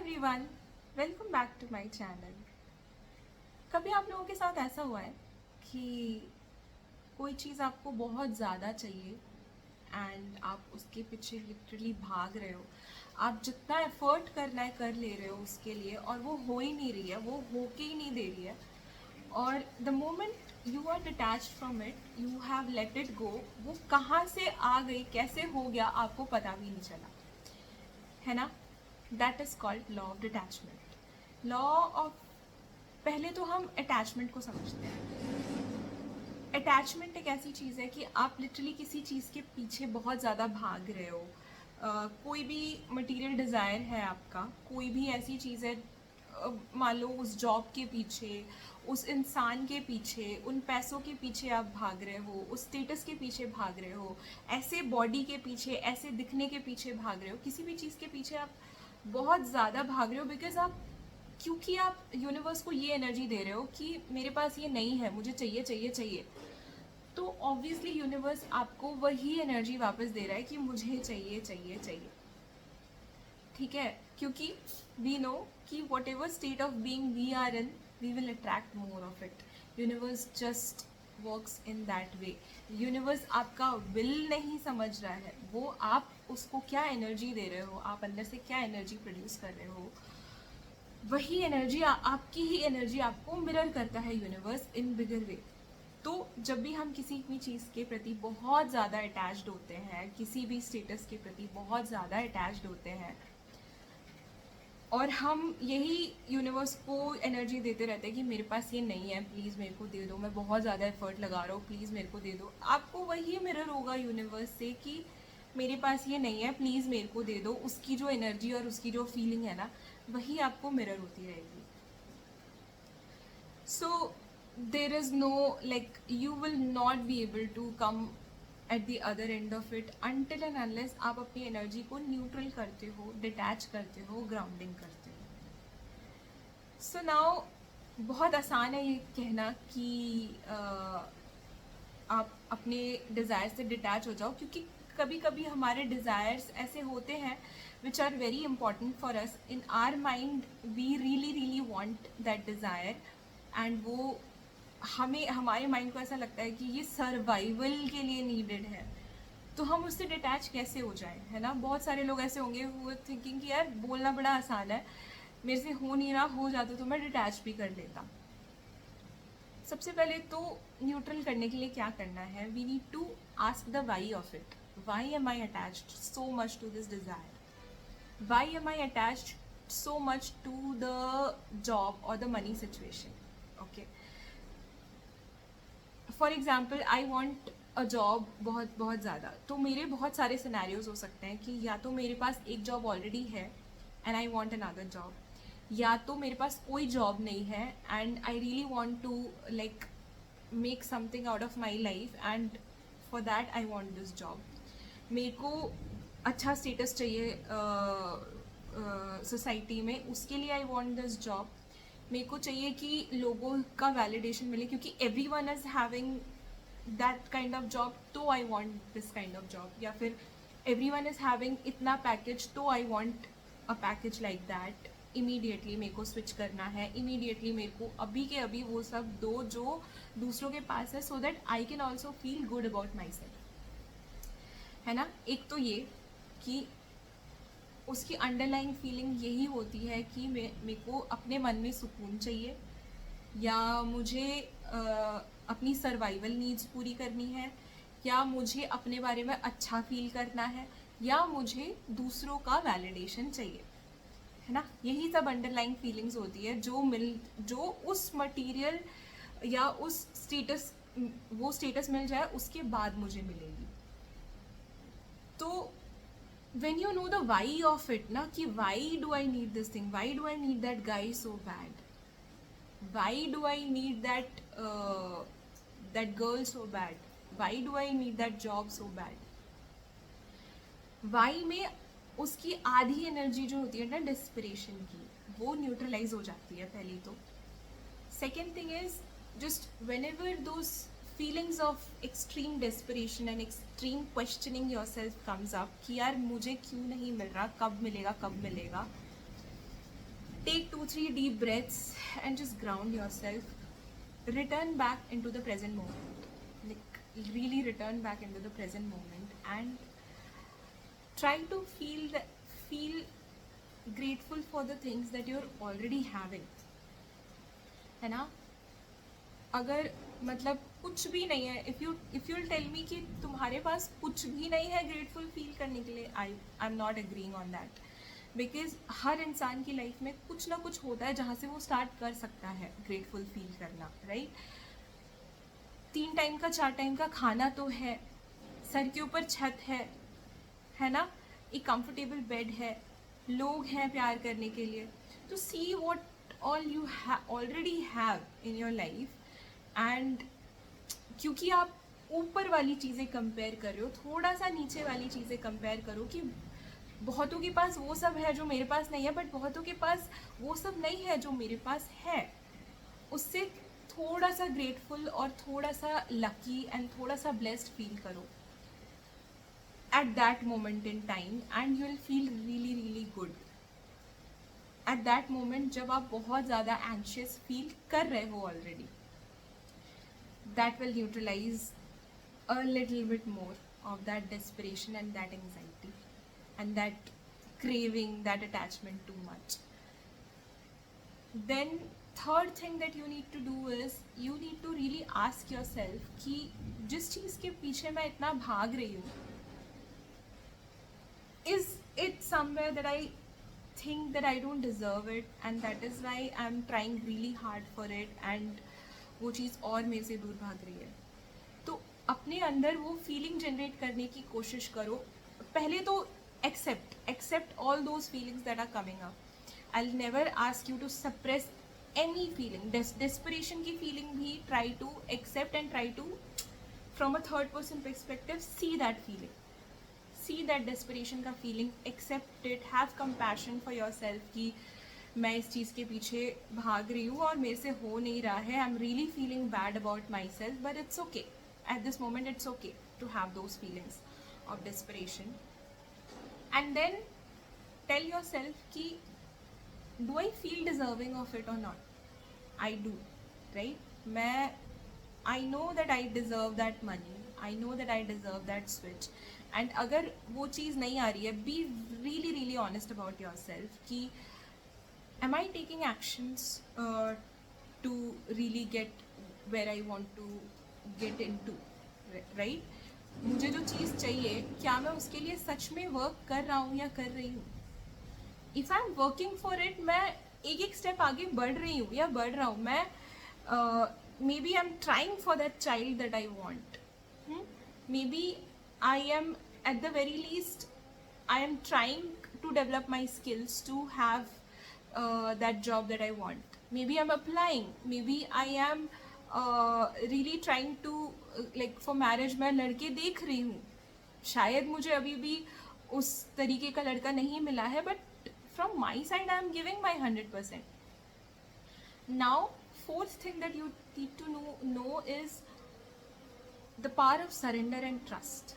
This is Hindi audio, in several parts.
Everyone, welcome back to my channel. कभी आप लोगों के साथ ऐसा हुआ है कि कोई चीज़ आपको बहुत ज़्यादा चाहिए एंड आप उसके पीछे लिटरली भाग रहे हो। आप जितना एफर्ट करना है कर ले रहे हो उसके लिए और वो हो ही नहीं रही है, वो होके ही नहीं दे रही है। और the moment you are detached from it, you have let it go, वो कहाँ से आ गई, कैसे हो गया, आपको पता भी नहीं चला, है ना। That is called law of detachment. Law of, पहले तो हम अटैचमेंट को समझते हैं। अटैचमेंट एक ऐसी चीज़ है कि आप लिटरली किसी चीज़ के पीछे बहुत ज़्यादा भाग रहे हो। कोई भी मटेरियल डिज़ायर है आपका, कोई भी ऐसी चीज़ है, मान लो उस जॉब के पीछे, उस इंसान के पीछे, उन पैसों के पीछे आप भाग रहे हो, उस स्टेटस के पीछे भाग रहे हो, ऐसे बॉडी के पीछे, ऐसे दिखने के पीछे भाग रहे हो, किसी भी चीज़ के पीछे आप बहुत ज़्यादा भाग रहे हो बिकॉज आप, क्योंकि आप यूनिवर्स को ये एनर्जी दे रहे हो कि मेरे पास ये नहीं है, मुझे चाहिए चाहिए चाहिए। तो ऑब्वियसली यूनिवर्स आपको वही एनर्जी वापस दे रहा है कि मुझे चाहिए चाहिए चाहिए। ठीक है, क्योंकि वी नो कि whatever state of being we are in, we will attract more of it. Universe just works in that way. Universe आपका विल नहीं समझ रहा है, वो आप उसको क्या एनर्जी दे रहे हो, आप अंदर से क्या एनर्जी प्रोड्यूस कर रहे हो, वही एनर्जी आपकी ही एनर्जी आपको मिरर करता है यूनिवर्स इन बिगर वे। तो जब भी हम किसी भी चीज़ के प्रति बहुत ज़्यादा अटैच्ड होते हैं, किसी भी स्टेटस के प्रति बहुत ज़्यादा अटैच्ड होते हैं, और हम यही यूनिवर्स को एनर्जी देते रहते हैं कि मेरे पास ये नहीं है, प्लीज़ मेरे को दे दो, मैं बहुत ज़्यादा एफर्ट लगा रहा हूँ, प्लीज़ मेरे को दे दो। आपको वही मिरर होगा यूनिवर्स से कि मेरे पास ये नहीं है, प्लीज़ मेरे को दे दो। उसकी जो एनर्जी और उसकी जो फीलिंग है ना, वही आपको मिरर होती रहेगी। So there is no, like, you will not be able to come at the other end of it until and unless आप अपनी एनर्जी को न्यूट्रल करते हो, डिटैच करते हो, ग्राउंडिंग करते हो। सो नाउ, बहुत आसान है ये कहना कि आप अपने डिज़ायर से डिटैच हो जाओ, क्योंकि कभी कभी हमारे डिज़ायर्स ऐसे होते हैं which are very important for us in our mind, we really really want that desire, and वो हमें, हमारे माइंड को ऐसा लगता है कि ये सर्वाइवल के लिए नीडेड है। तो हम उससे डिटैच कैसे हो जाएं, है ना। बहुत सारे लोग ऐसे होंगे वो थिंकिंग कि यार बोलना बड़ा आसान है, मेरे से हो नहीं रहा, हो जाता तो मैं डिटैच भी कर लेता। सबसे पहले तो न्यूट्रल करने के लिए क्या करना है, we need to ask the why of it. Why am I attached so much to this desire, why am I attached so much to the job or the money situation. Okay, for example, I want a job बहुत बहुत ज़्यादा, तो मेरे बहुत सारे सिनेरियोज हो सकते हैं कि या तो मेरे पास एक जॉब ऑलरेडी है and I want another job, या तो मेरे पास कोई जॉब नहीं है and I really want to like make something out of my life and for that I want this job. मेरे को अच्छा स्टेटस चाहिए सोसाइटी में, उसके लिए आई वांट दिस जॉब। मेरे को चाहिए कि लोगों का वैलिडेशन मिले क्योंकि every one is having that kind of job, तो I want this kind of job. या फिर एवरी वन इज़ हैविंग इतना पैकेज, तो I want a package like that. Immediately मेरे को स्विच करना है, इमीडिएटली मेरे को अभी के अभी वो सब दो जो दूसरों के पास है, so that I can also feel good about my self, है ना। एक तो ये कि उसकी अंडरलाइंग फीलिंग यही होती है कि मेरे को अपने मन में सुकून चाहिए, या मुझे अपनी सर्वाइवल नीड्स पूरी करनी है, या मुझे अपने बारे में अच्छा फील करना है, या मुझे दूसरों का वैलिडेशन चाहिए, है ना। यही सब अंडरलाइंग फीलिंग्स होती है जो उस मटेरियल या उस स्टेटस, वो स्टेटस मिल जाए उसके बाद मुझे मिलेगी। तो when you know the why of it ना, कि why do I need this thing, why do I need that guy so bad, why do I need that girl so bad, why do I need that job so bad, why में उसकी आधी एनर्जी जो होती है ना डिस्परेशन की, वो न्यूट्रलाइज हो जाती है पहली तो। Second thing is just whenever those feelings of extreme desperation and extreme questioning yourself comes up कि यार मुझे क्यों नहीं मिल रहा, कब मिलेगा कब मिलेगा, take 2-3 deep breaths and just ground yourself. Return back into the present moment. Like really return back into the present moment and try to feel grateful for the things that you're already having. है ना? अगर मतलब कुछ भी नहीं है, इफ़ यू टेल मी कि तुम्हारे पास कुछ भी नहीं है ग्रेटफुल फील करने के लिए, I am not agreeing on that. Because हर इंसान की लाइफ में कुछ ना कुछ होता है जहाँ से वो स्टार्ट कर सकता है ग्रेटफुल फील करना, राइट? 3 टाइम का 4 टाइम का खाना तो है, सर के ऊपर छत है ना? एक कंफर्टेबल बेड है, लोग हैं प्यार करने के लिए. तो see what all you already have in your life. And क्योंकि आप ऊपर वाली चीज़ें कंपेयर कर रहे हो, थोड़ा सा नीचे वाली चीज़ें कंपेयर करो कि बहुतों के पास वो सब है जो मेरे पास नहीं है, बट बहुतों के पास वो सब नहीं है जो मेरे पास है. उससे थोड़ा सा ग्रेटफुल और थोड़ा सा लकी एंड थोड़ा सा ब्लेस्ड फील करो at that moment in time and you will feel really good. At that moment जब आप बहुत ज़्यादा anxious feel कर रहे हो already, that will neutralize a little bit more of that desperation and that anxiety and that craving, that attachment too much. Then third thing that you need to do is you need to really ask yourself कि जिस चीज़ के पीछे मैं इतना भाग रही हूँ, is it somewhere that I think that I don't deserve it and that is why I'm trying really hard for it and वो चीज़ और मेरे से दूर भाग रही है. तो अपने अंदर वो फीलिंग जनरेट करने की कोशिश करो. पहले तो accept all those feelings that are coming up. I'll never ask you to suppress any feeling. Desperation की feeling भी try to accept and try to from a third person perspective see that feeling. See that desperation का feeling, accept it, have compassion for yourself कि मैं इस चीज़ के पीछे भाग रही हूँ और मेरे से हो नहीं रहा है. I'm really feeling bad about myself, but it's okay. At this moment, it's okay to have those feelings of desperation. And then tell yourself कि do I feel deserving of it or not? I do, right? I know that I deserve that money. I know that I deserve that switch. And अगर वो चीज़ नहीं आ रही है, be really honest about your self कि am I taking actions to really get where I want to get in to, right? मुझे जो चीज़ चाहिए, क्या मैं उसके लिए सच में वर्क कर रहा हूँ या कर रही हूँ? If I am working for it, मैं एक स्टेप आगे बढ़ रही हूँ या बढ़ रहा हूँ. मैं maybe I am trying for that child that I want. Maybe I am at the very least I am trying to develop my skills to have that job that I want. Maybe I'm applying, maybe I am really trying to like for marriage. मैं लड़के देख रही हूँ, शायद मुझे अभी भी उस तरीके का लड़का नहीं मिला है, but from my side I am giving my 100%. Now fourth thing that you need to know is the power of surrender and trust.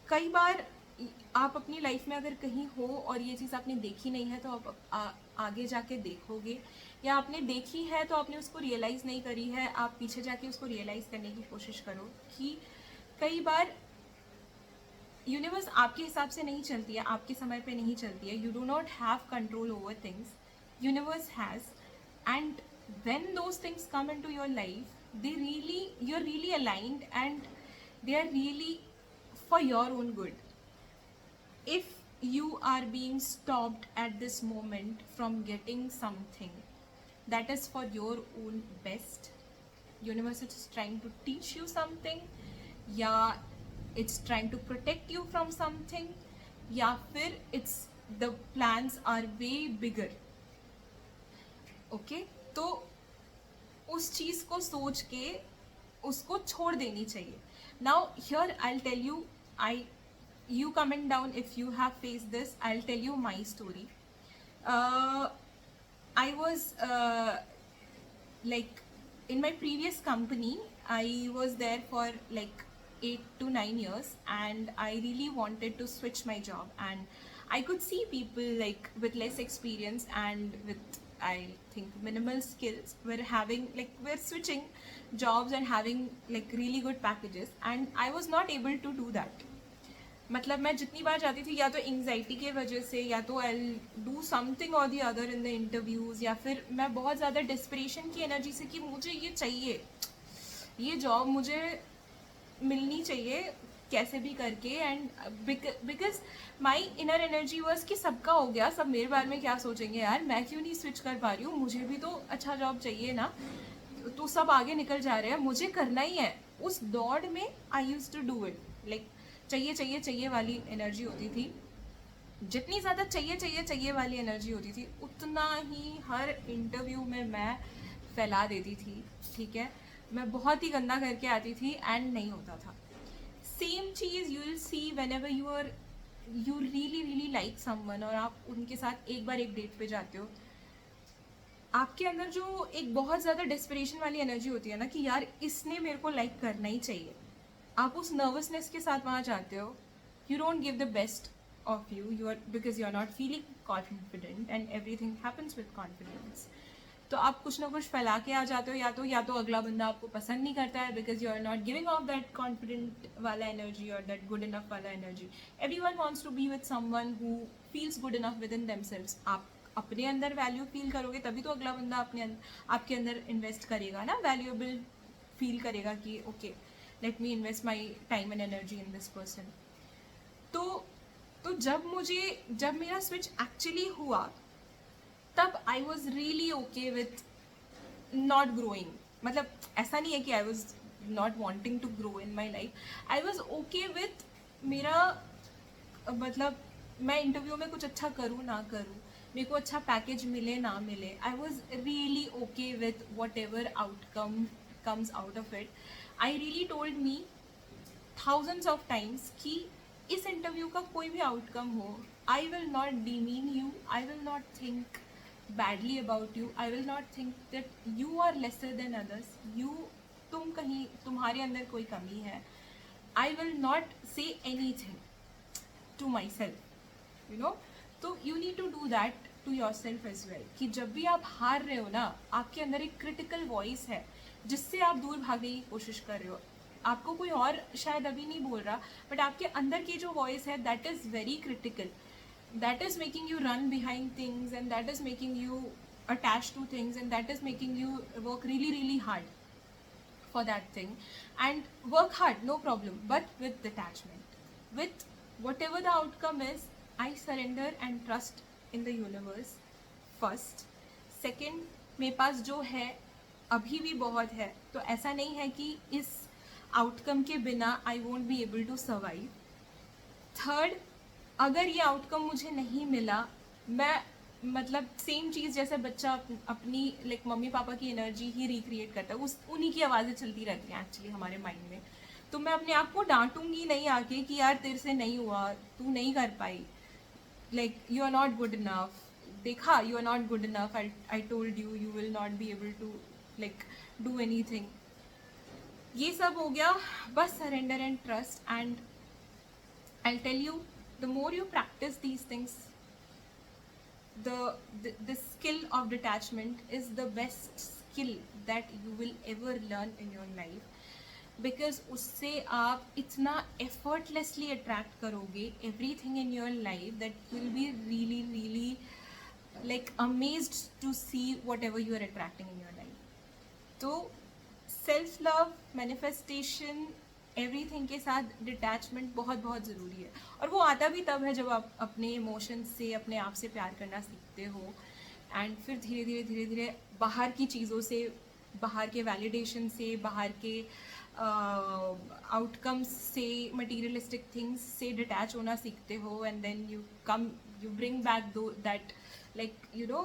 कई बार आप अपनी लाइफ में अगर कहीं हो और ये चीज़ आपने देखी नहीं है तो आप आगे जाके देखोगे, या आपने देखी है तो आपने उसको रियलाइज़ नहीं करी है, आप पीछे जाके उसको रियलाइज़ करने की कोशिश करो कि कई बार यूनिवर्स आपके हिसाब से नहीं चलती है, आपके समय पे नहीं चलती है. You do not have control over things, universe has. And when those things come into your life, you're really aligned and they are really for your own good. If you are being stopped at this moment from getting something that is for your own best, universe is trying to teach you something, या it's trying to protect you from something, या फिर it's the plans are way bigger. Okay, तो उस चीज़ को सोच के उसको छोड़ देनी चाहिए. Now here I'll tell you, you comment down if you have faced this. I'll tell you my story. I was like in my previous company, I was there for like 8 to 9 years and I really wanted to switch my job and I could see people like with less experience and with, I think, minimal skills were having like were switching jobs and having like really good packages, and I was not able to do that. मतलब मैं जितनी बार जाती थी या तो एंग्जाइटी के वजह से, या तो आई डू समथिंग और the other in the interviews, या फिर मैं बहुत ज़्यादा डिस्परेशन की एनर्जी से कि मुझे ये चाहिए, ये जॉब मुझे मिलनी चाहिए कैसे भी करके, and because my inner energy was कि सबका हो गया, सब मेरे बारे में क्या सोचेंगे यार, मैं क्यों नहीं स्विच कर पा रही हूँ, मुझे भी तो अच्छा जॉब चाहिए ना, तो सब आगे निकल जा रहे हैं, मुझे करना ही है। उस दौड़ में I use to do it, like चाहिए चाहिए चाहिए वाली एनर्जी होती थी। जितनी ज़्यादा चाहिए चाहिए चाहिए वाली एनर्जी होती थी, उतना ही हर इंटरव्यू में मैं फैला देती थी, ठीक है। मैं बहुत ही गंदा करके आती थी एंड नहीं होता था। Same cheese you will see when ever you really really like someone, और आप उनके साथ एक बार एक डेट पे जाते हो, आपके अंदर जो एक बहुत ज़्यादा डेस्परेशन वाली एनर्जी होती है ना कि यार इसने मेरे को लाइक करना ही चाहिए, आप उस नर्वसनेस के साथ वहाँ जाते हो, you don't give the best of you are, because you are not feeling confident, and everything happens with confidence. तो आप कुछ ना कुछ फैला के आ जाते हो, या तो अगला बंदा आपको पसंद नहीं करता है because you are not giving off that confident वाला एनर्जी और दैट गुड इनफ वाला energy. Everyone wants to be with someone who feels good enough within themselves. आप अपने अंदर वैल्यू फील करोगे तभी तो अगला बंदा आपके अंदर इन्वेस्ट करेगा ना, वैल्यूएबल फील करेगा कि okay let me invest my time and energy in this person. तो जब मेरा स्विच एक्चुअली हुआ, तब I was really okay with not growing. मतलब ऐसा नहीं है कि I was not wanting to grow in my life, I was okay with मेरा, मतलब मैं इंटरव्यू में कुछ अच्छा करूँ ना करूँ, मेरे को अच्छा पैकेज मिले ना मिले, आई was really okay with what ever outcome comes out of it. I really told me thousands of times कि इस इंटरव्यू का कोई भी आउटकम हो, I will not demean you, I will not think badly about you, I will not think that you are lesser than others, तुम कहीं तुम्हारे अंदर कोई कमी है, I will not say anything to myself, you know। तो you need to do that to yourself as well, कि जब भी आप हार रहे हो ना, आपके अंदर एक क्रिटिकल वॉइस है जिससे आप दूर भागने की कोशिश कर रहे हो, आपको कोई और शायद अभी नहीं बोल रहा, बट आपके अंदर की जो वॉइस है that is very critical, that is making you run behind things, and that is making you attached to things, and that is making you work really really hard for that thing, and work hard, no problem, but with detachment, with whatever the outcome is, I surrender and trust in the universe first। second, मेरे पास जो है अभी भी बहुत है, तो ऐसा नहीं है कि इस आउटकम के बिना I won't be able to survive. Third, अगर ये आउटकम मुझे नहीं मिला, मैं मतलब सेम चीज़ जैसे बच्चा अपनी लाइक मम्मी पापा की एनर्जी ही रिक्रिएट करता है, उन्हीं की आवाज़ें चलती रहती हैं एक्चुअली हमारे माइंड में। तो मैं अपने आप को डांटूंगी नहीं आके कि यार तेरे से नहीं हुआ, तू नहीं कर पाई, like you are not good enough, देखा you are not good enough, I told you you will not be able to like do anything. ये सब हो गया, बस surrender and trust, and I tell you, the more you practice these things, the skill of detachment is the best skill that you will ever learn in your life, because उससे आप इतना effortlessly attract करोगे everything in your life that you will be really really like amazed to see whatever you are attracting in your life। तो self love, manifestation, एवरीथिंग के साथ डिटैचमेंट बहुत बहुत ज़रूरी है, और वो आता भी तब है जब आप अपने इमोशंस से, अपने आप से प्यार करना सीखते हो, एंड फिर धीरे धीरे धीरे धीरे बाहर की चीज़ों से, बाहर के वैलिडेशन से, बाहर के आउटकम्स से, मटीरियलिस्टिक थिंग्स से डिटैच होना सीखते हो, and then you bring back दो that like you know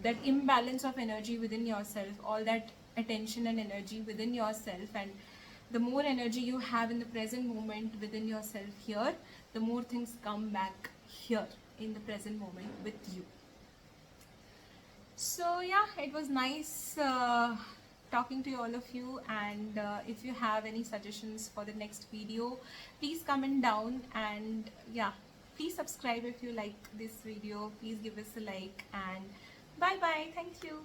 that imbalance of energy within yourself, all that attention and energy within yourself, and the more energy you have in the present moment within yourself here, the more things come back here in the present moment with you. So yeah, it was nice talking to all of you, and if you have any suggestions for the next video, please comment down, and yeah, Please subscribe if you like this video. Please give us a like, and bye bye. Thank you.